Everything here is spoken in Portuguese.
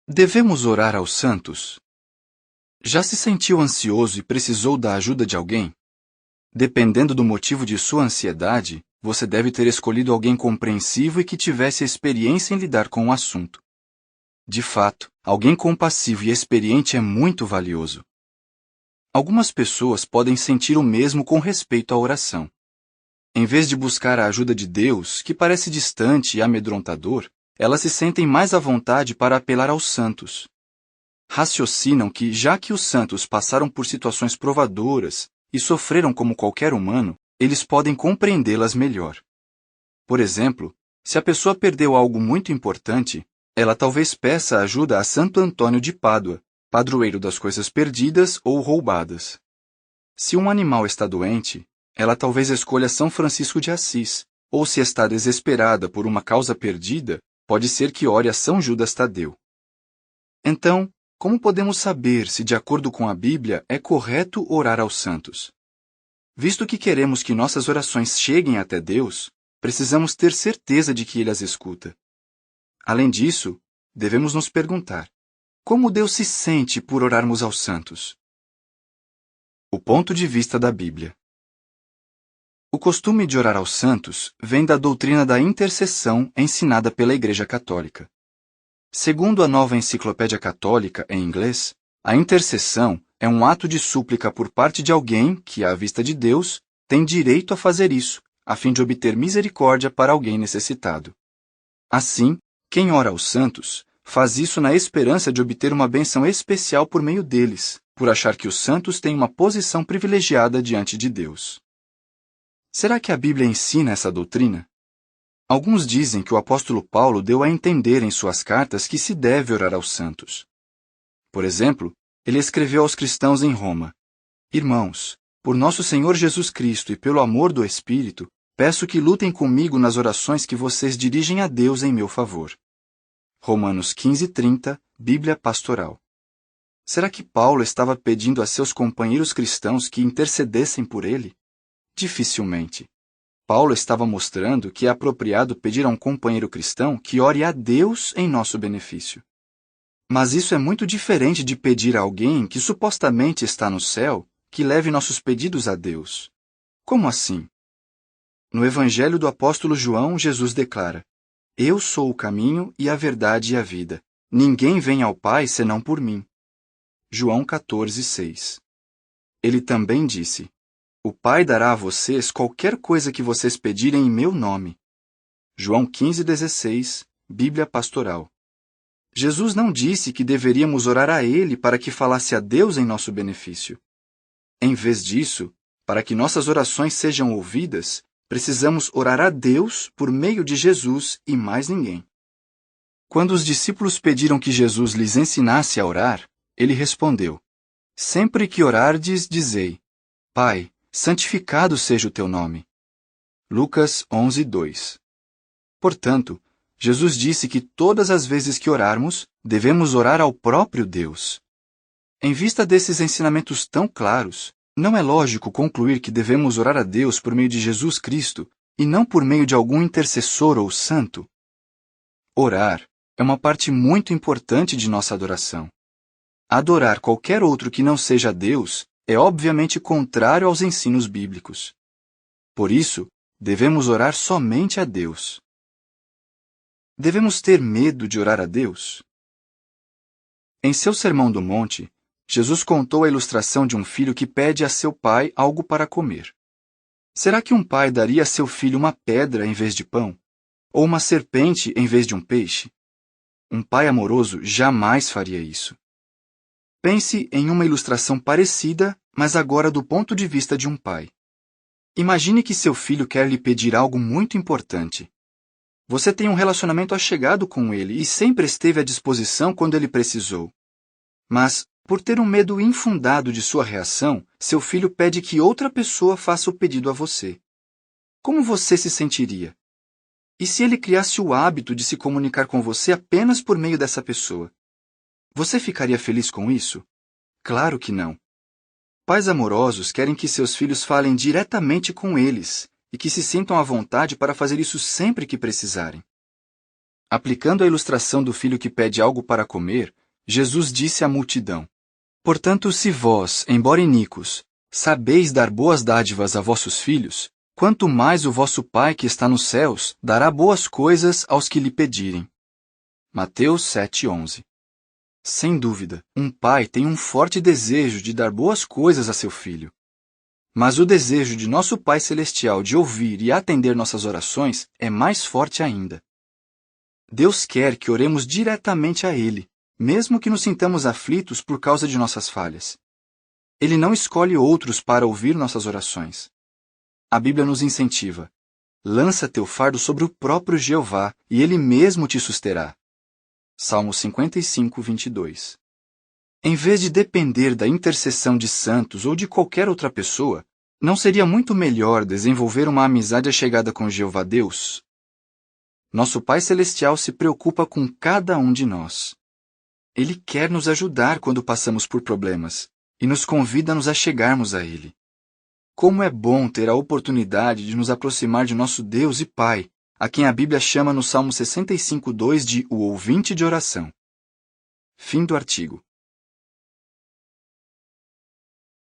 Devemos orar aos santos? Já se sentiu ansioso e precisou da ajuda de alguém? Dependendo do motivo de sua ansiedade, você deve ter escolhido alguém compreensivo e que tivesse experiência em lidar com o assunto. De fato, alguém compassivo e experiente é muito valioso. Algumas pessoas podem sentir o mesmo com respeito à oração. Em vez de buscar a ajuda de Deus, que parece distante e amedrontador, elas se sentem mais à vontade para apelar aos santos. Raciocinam que, já que os santos passaram por situações provadoras e sofreram como qualquer humano, eles podem compreendê-las melhor. Por exemplo, se a pessoa perdeu algo muito importante, ela talvez peça ajuda a Santo Antônio de Pádua, padroeiro das coisas perdidas ou roubadas. Se um animal está doente, ela talvez escolha São Francisco de Assis, ou se está desesperada por uma causa perdida, pode ser que ore a São Judas Tadeu. Então, como podemos saber se, de acordo com a Bíblia, é correto orar aos santos? Visto que queremos que nossas orações cheguem até Deus, precisamos ter certeza de que Ele as escuta. Além disso, devemos nos perguntar: como Deus se sente por orarmos aos santos? O ponto de vista da Bíblia. O costume de orar aos santos vem da doutrina da intercessão ensinada pela Igreja Católica. Segundo a Nova Enciclopédia Católica, em inglês, a intercessão é um ato de súplica por parte de alguém que, à vista de Deus, tem direito a fazer isso, a fim de obter misericórdia para alguém necessitado. Assim, quem ora aos santos faz isso na esperança de obter uma bênção especial por meio deles, por achar que os santos têm uma posição privilegiada diante de Deus. Será que a Bíblia ensina essa doutrina? Alguns dizem que o apóstolo Paulo deu a entender em suas cartas que se deve orar aos santos. Por exemplo, ele escreveu aos cristãos em Roma: Irmãos, por nosso Senhor Jesus Cristo e pelo amor do Espírito, peço que lutem comigo nas orações que vocês dirigem a Deus em meu favor. Romanos 15:30, Bíblia Pastoral. Será que Paulo estava pedindo a seus companheiros cristãos que intercedessem por ele? Dificilmente. Paulo estava mostrando que é apropriado pedir a um companheiro cristão que ore a Deus em nosso benefício. Mas isso é muito diferente de pedir a alguém que supostamente está no céu que leve nossos pedidos a Deus. Como assim? No Evangelho do apóstolo João, Jesus declara: Eu sou o caminho e a verdade e a vida. Ninguém vem ao Pai senão por mim. João 14:6. Ele também disse: O Pai dará a vocês qualquer coisa que vocês pedirem em meu nome. João 15:16, Bíblia Pastoral. Jesus não disse que deveríamos orar a Ele para que falasse a Deus em nosso benefício. Em vez disso, para que nossas orações sejam ouvidas, precisamos orar a Deus por meio de Jesus e mais ninguém. Quando os discípulos pediram que Jesus lhes ensinasse a orar, ele respondeu: Sempre que orardes, dizei: Pai, santificado seja o teu nome. Lucas 11:2. Portanto, Jesus disse que todas as vezes que orarmos, devemos orar ao próprio Deus. Em vista desses ensinamentos tão claros, não é lógico concluir que devemos orar a Deus por meio de Jesus Cristo e não por meio de algum intercessor ou santo? Orar é uma parte muito importante de nossa adoração. Adorar qualquer outro que não seja Deus é obviamente contrário aos ensinos bíblicos. Por isso, devemos orar somente a Deus. Devemos ter medo de orar a Deus? Em seu Sermão do Monte, Jesus contou a ilustração de um filho que pede a seu pai algo para comer. Será que um pai daria a seu filho uma pedra em vez de pão? Ou uma serpente em vez de um peixe? Um pai amoroso jamais faria isso. Pense em uma ilustração parecida, mas agora do ponto de vista de um pai. Imagine que seu filho quer lhe pedir algo muito importante. Você tem um relacionamento achegado com ele e sempre esteve à disposição quando ele precisou. Mas, por ter um medo infundado de sua reação, seu filho pede que outra pessoa faça o pedido a você. Como você se sentiria? E se ele criasse o hábito de se comunicar com você apenas por meio dessa pessoa? Você ficaria feliz com isso? Claro que não. Pais amorosos querem que seus filhos falem diretamente com eles e que se sintam à vontade para fazer isso sempre que precisarem. Aplicando a ilustração do filho que pede algo para comer, Jesus disse à multidão: Portanto, se vós, embora iníquos, sabeis dar boas dádivas a vossos filhos, quanto mais o vosso Pai que está nos céus dará boas coisas aos que lhe pedirem. Mateus 7:11. Sem dúvida, um pai tem um forte desejo de dar boas coisas a seu filho. Mas o desejo de nosso Pai Celestial de ouvir e atender nossas orações é mais forte ainda. Deus quer que oremos diretamente a Ele, mesmo que nos sintamos aflitos por causa de nossas falhas. Ele não escolhe outros para ouvir nossas orações. A Bíblia nos incentiva: lança teu fardo sobre o próprio Jeová, e Ele mesmo te susterá. Salmo 55:22. Em vez de depender da intercessão de santos ou de qualquer outra pessoa, não seria muito melhor desenvolver uma amizade achegada com Jeová Deus? Nosso Pai Celestial se preocupa com cada um de nós. Ele quer nos ajudar quando passamos por problemas e nos convida a nos achegarmos a Ele. Como é bom ter a oportunidade de nos aproximar de nosso Deus e Pai, a quem a Bíblia chama no Salmo 65:2 de o ouvinte de oração. Fim do artigo.